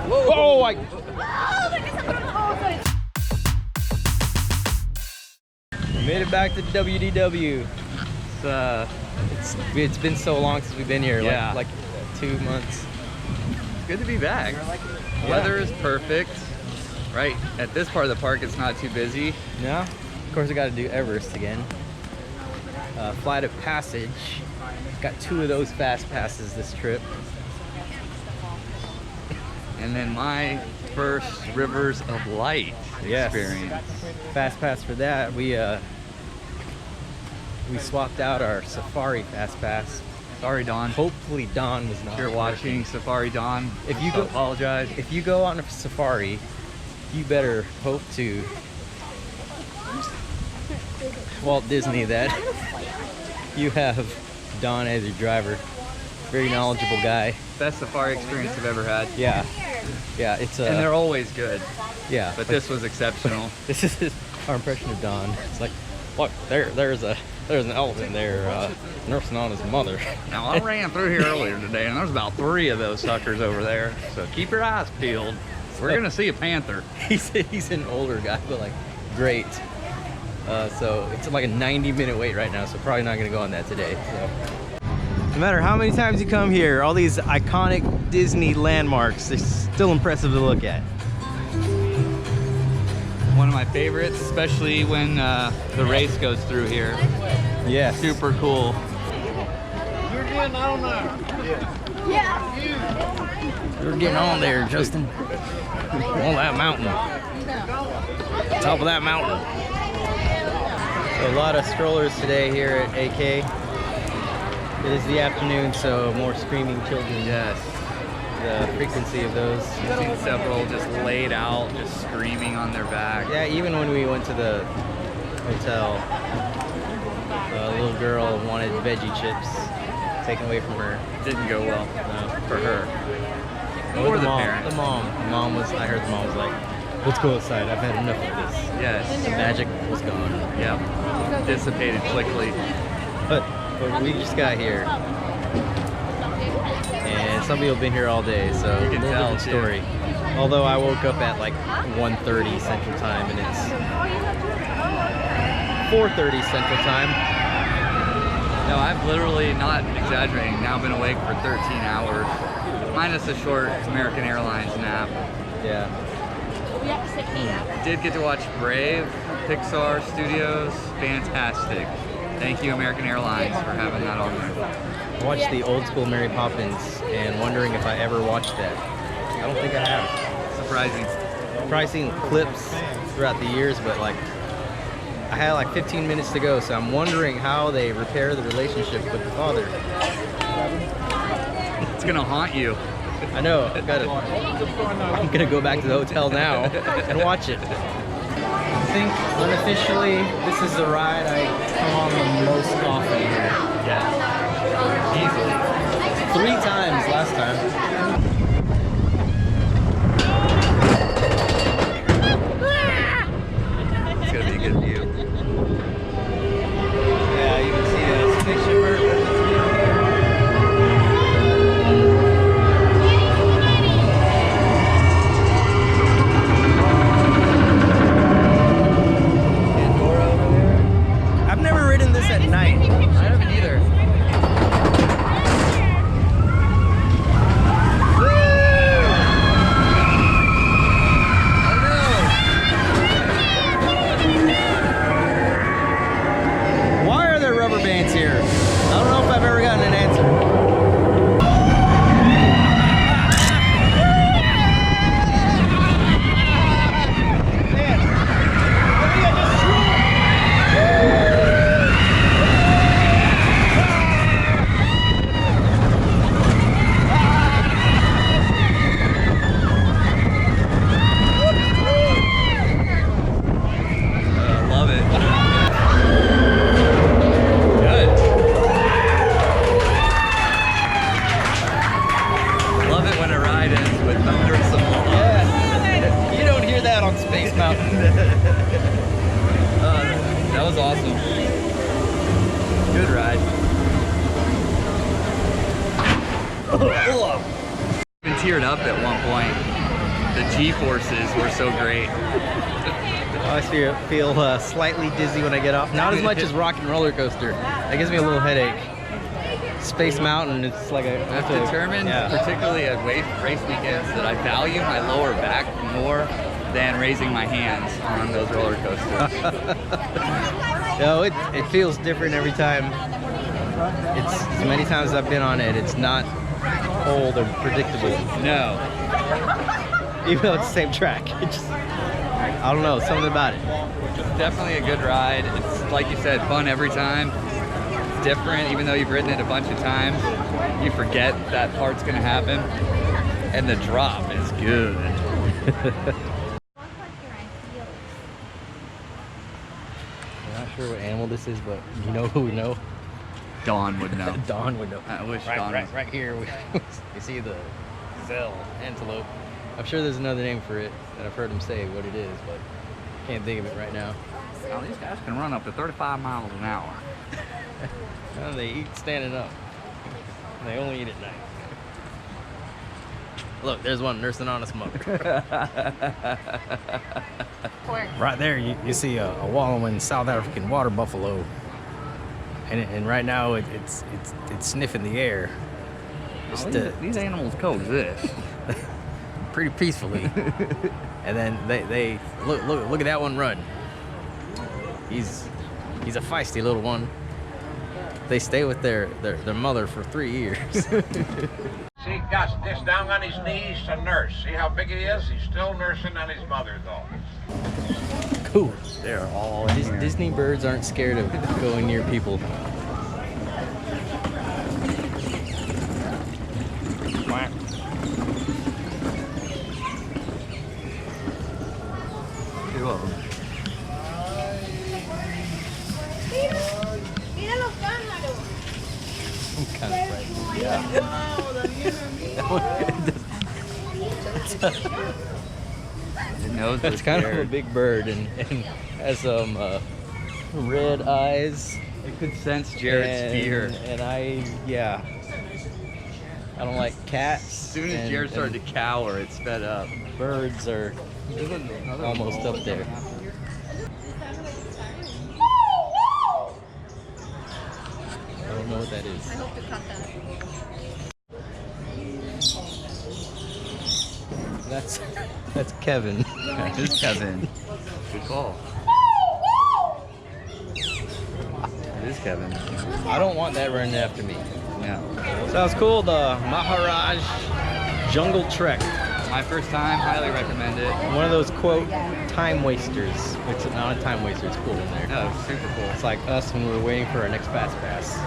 Oh, made it back to WDW. It's been so long since we've been here. Yeah. Like 2 months. Good to be back. Weather is perfect. Right at this part of the park, it's not too busy. Yeah. Of course, we got to do Everest again. Flight of Passage. Got 2 of those fast passes this trip. And then my first Rivers of Light experience. Fast pass for that. We swapped out our Safari fast pass. Sorry, Don. Hopefully Don was not. If you're watching Safari, Don, if you go, apologize. If you go on a safari, you better hope to Walt Disney that you have Don as your driver. Very knowledgeable guy. Best safari experience I've ever had. Yeah, it's and they're always good. Yeah, but this was exceptional. This is our impression of Don. It's like, look, there's an elephant there nursing on his mother. Now I ran through here earlier today, and there's about 3 of those suckers over there. So keep your eyes peeled. We're gonna see a panther. He's an older guy, but like great. So it's like a 90-minute wait right now, so probably not gonna go on that today. So. No matter how many times you come here, all these iconic Disney landmarks, they're still impressive to look at. One of my favorites, especially when the race goes through here. Yeah. Super cool. You're getting on there. Yeah. You're getting on there, Justin. On that mountain. Top of that mountain. So a lot of strollers today here at AK. It is the afternoon, so more screaming children. Yes. The frequency of those. I've seen several just laid out, just screaming on their back. Yeah, even when we went to the hotel, a little girl wanted veggie chips taken away from her. Didn't go well for her. Or the parent. The mom was, I heard the mom was like, let's go outside, I've had enough of this. Yes. The magic was gone. Yep. Dissipated quickly. But we just got here. And some people have been here all day, so you can tell different story. Although I woke up at like 1:30 Central Time, and it's 4:30 Central Time. No, I've literally, not exaggerating, now been awake for 13 hours, minus a short American Airlines nap. Yeah. Did get to watch Brave, Pixar Studios, fantastic. Thank you, American Airlines, for having that on there. I watched the old school Mary Poppins and wondering if I ever watched that. I don't think I have. Surprising. I've probably seen clips throughout the years, but like I had like 15 minutes to go, so I'm wondering how they repair the relationship with the father. It's gonna haunt you. I know. I'm gonna go back to the hotel now and watch it. I think unofficially, this is the ride I come on the most often here. Yeah. Easily. 3 times last time. It's gonna be a good view. Yeah, you can see a spaceship Earth. I've never ridden this at night. I haven't either. Why are there rubber bands here? I don't know if I've ever gotten an answer. Love it. Good. Love it when a ride ends with thunderous applause. Yeah. You don't hear that on Space Mountain. That was awesome. Good ride. Been teared up at one point. the G-forces were so great. I always feel slightly dizzy when I get off. Not as much as rock and roller coaster. That gives me a little headache. Space Mountain, it's like a... I've determined, particularly at race weekends, that I value my lower back more than raising my hands on those roller coasters. No, it feels different every time. It's as many times as I've been on it, it's not old or predictable. No. Even though it's the same track. It just, I don't know, something about it. It's definitely a good ride. It's, like you said, fun every time. It's different, even though you've ridden it a bunch of times. You forget that part's gonna happen. And the drop is good. I'm not sure what animal this is, but you know who would know? Dawn would know. Dawn would know. I wish Dawn was. Right here, you see the gazelle, antelope. I'm sure there's another name for it that I've heard him say what it is, but can't think of it right now. Oh, these guys can run up to 35 miles an hour. Well, they eat standing up. They only eat at night. Look, there's one nursing on a smoker. Right there, you see a wallowing South African water buffalo, and right now it's sniffing the air. These animals coexist pretty peacefully. And then they look at that one run. He's a feisty little one. They stay with their mother for 3 years. See, Gus is down on his knees to nurse. See how big he is? He's still nursing on his mother, though. Cool. They're all Disney birds aren't scared of going near people. Quack. Two of them. I'm kind of frightened. Yeah. It's kind of a big bird and has some red eyes. I could sense Jared's fear. And I don't like cats. As soon as Jared started to cower, it sped up. Birds are almost up there. I don't know what that is. I hope to cut that. That's Kevin. That is Kevin. Good call. It is Kevin. I don't want that running after me. Yeah. So that was cool, the Maharaj Jungle Trek. My first time, highly recommend it. One of those, quote, time wasters. Which is not a time waster, it's cool in there. No, it's super cool. It's like us when we were waiting for our next Fast Pass.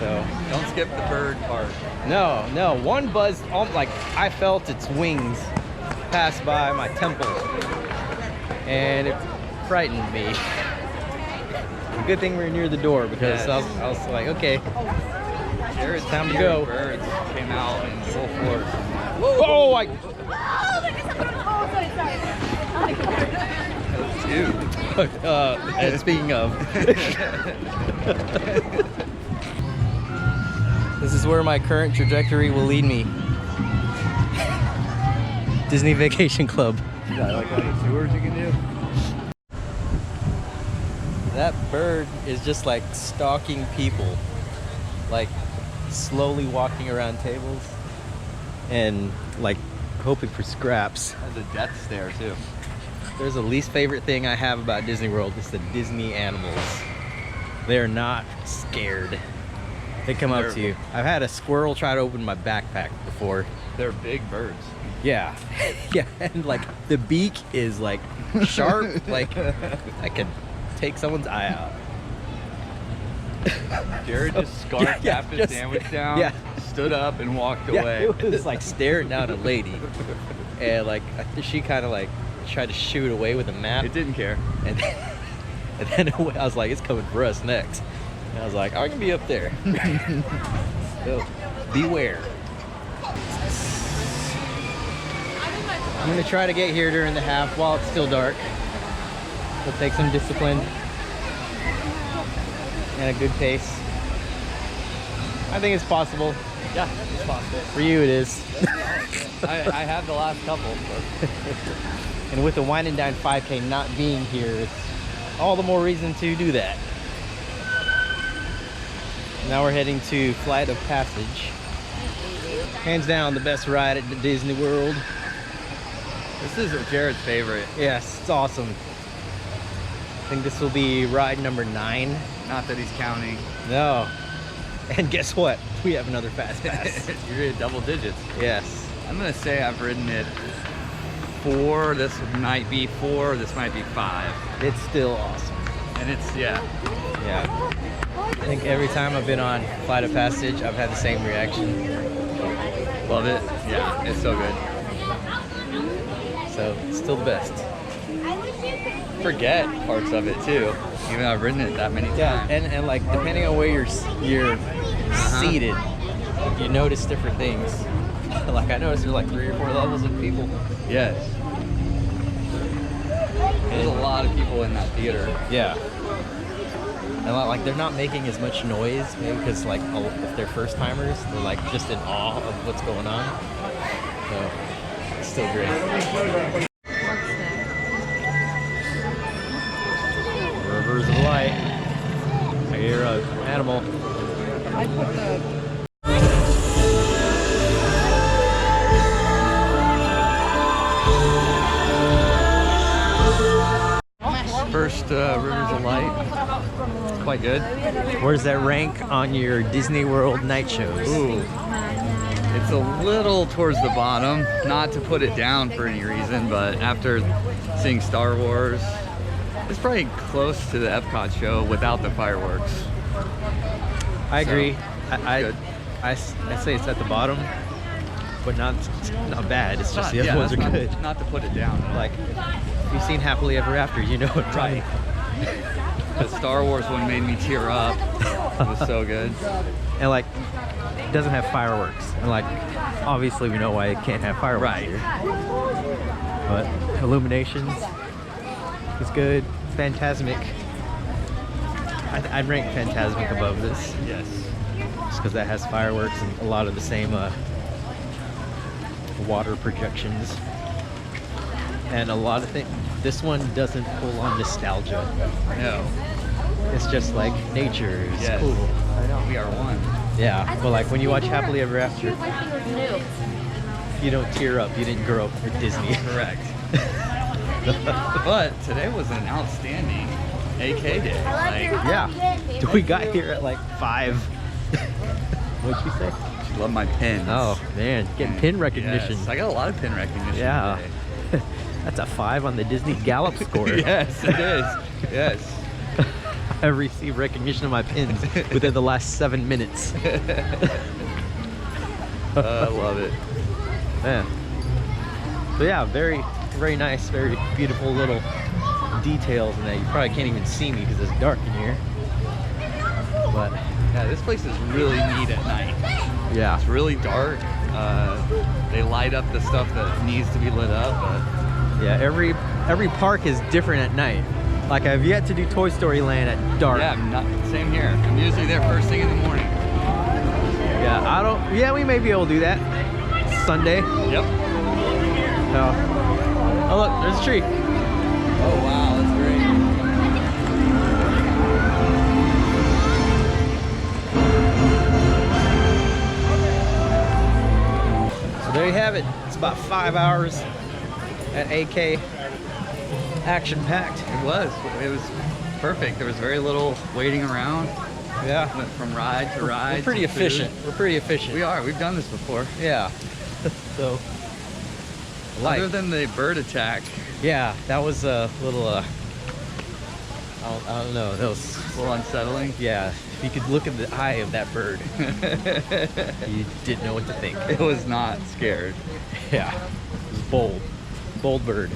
So Don't skip the bird part. no, one buzzed, like I felt its wings pass by my temple, and it frightened me. Good thing we were near the door because I was like, okay, Jared's time to go. Birds came out in full force. Whoa! And speaking of, this is where my current trajectory will lead me. Disney Vacation Club. You got like any tours you can do? That bird is just like stalking people, like slowly walking around tables and like hoping for scraps. There's a death stare too. There's a least favorite thing I have about Disney World. It's the Disney animals. They're not scared. They come up to you. I've had a squirrel try to open my backpack before. They're big birds. Yeah. Yeah, and like the beak is like sharp, like I could take someone's eye out. Jared just scarfed half his sandwich down, stood up and walked away. It was like staring down a lady. And like she kind of like tried to shoot away with a map. It didn't care. And then I was like, it's coming for us next. And I was like, I can be up there. So, beware. I'm gonna try to get here during the half while it's still dark. It'll take some discipline and a good pace. I think it's possible. Yeah, it's possible. For you, it is. I have the last couple. But. And with the Wine and Dine 5K not being here, it's all the more reason to do that. Now we're heading to Flight of Passage. Hands down, the best ride at the Disney World. This is Jared's favorite. Yes, it's awesome. I think this will be ride number 9. Not that he's counting. No. And guess what? We have another fast pass. You're in double digits. Yes. I'm gonna say I've ridden it 4. This might be 4. This might be 5. It's still awesome. And it's yeah. I think every time I've been on Flight of Passage, I've had the same reaction. Love it. Yeah, it's so good. So it's still the best. Forget parts of it too, even though I've ridden it that many times. Yeah, and like depending on where you're seated, you notice different things. Like I noticed there's like 3 or 4 levels of people. Yes. There's a lot of people in that theater. Yeah. And like they're not making as much noise, maybe because like if they're first timers, they're like just in awe of what's going on. So it's still great. Rivers of Light. I hear an animal. I put the First Rivers of Light. It's quite good. Where's that rank on your Disney World night shows? Ooh. It's a little towards the bottom, not to put it down for any reason, but after seeing Star Wars, it's probably close to the Epcot show without the fireworks. I agree. So, I say it's at the bottom, but not bad. It's just the other ones are not, good. Not to put it down. Like, if you've seen Happily Ever After, you know it, right? The Star Wars one made me tear up. It was so good. And like, it doesn't have fireworks. And like, obviously we know why it can't have fireworks Right. here. But Illuminations is good. Phantasmic. I'd rank Phantasmic above this. Yes. Just because that has fireworks and a lot of the same water projections. And a lot of things. This one doesn't pull on nostalgia. No. It's just like nature is Yes. cool. I know. We are one. Yeah, but like when you watch Happily Ever After, you don't tear up. You didn't grow up with Disney. Correct. But today was an outstanding AK day. Like, Yeah. We got here at like 5. What'd you say? she loved my pins. Oh man, getting pin recognition. Yes, I got a lot of pin recognition Yeah. today. That's a 5 on the Disney Gallup score. Yes, it is. Yes. I received recognition of my pins within the last 7 minutes. I love it. Man. So yeah, very, very nice, very beautiful little details in that. You probably can't even see me because it's dark in here. But Yeah, this place is really neat at night. yeah, It's really dark. They light up the stuff that needs to be lit up. But yeah. Every park is different at night. Like I've yet to do Toy Story Land at dark. yeah, same here. I'm usually there first thing in the morning. Yeah, I don't. Yeah, we may be able to do that Sunday. Yep. Oh look, there's a tree. Oh wow, that's great. So there you have it. It's about 5 hours at AK. Action packed. It was perfect. There was very little waiting around. Yeah. Went from ride to ride. We're pretty to food. efficient. We're pretty efficient. We are. We've done this before. Yeah. So. Other than the bird attack, Yeah, that was a little. I don't know. That was. a little unsettling. Yeah. If you could look at the eye of that bird, you didn't know what to think. It was not scared. Yeah. It was bold. Bold bird.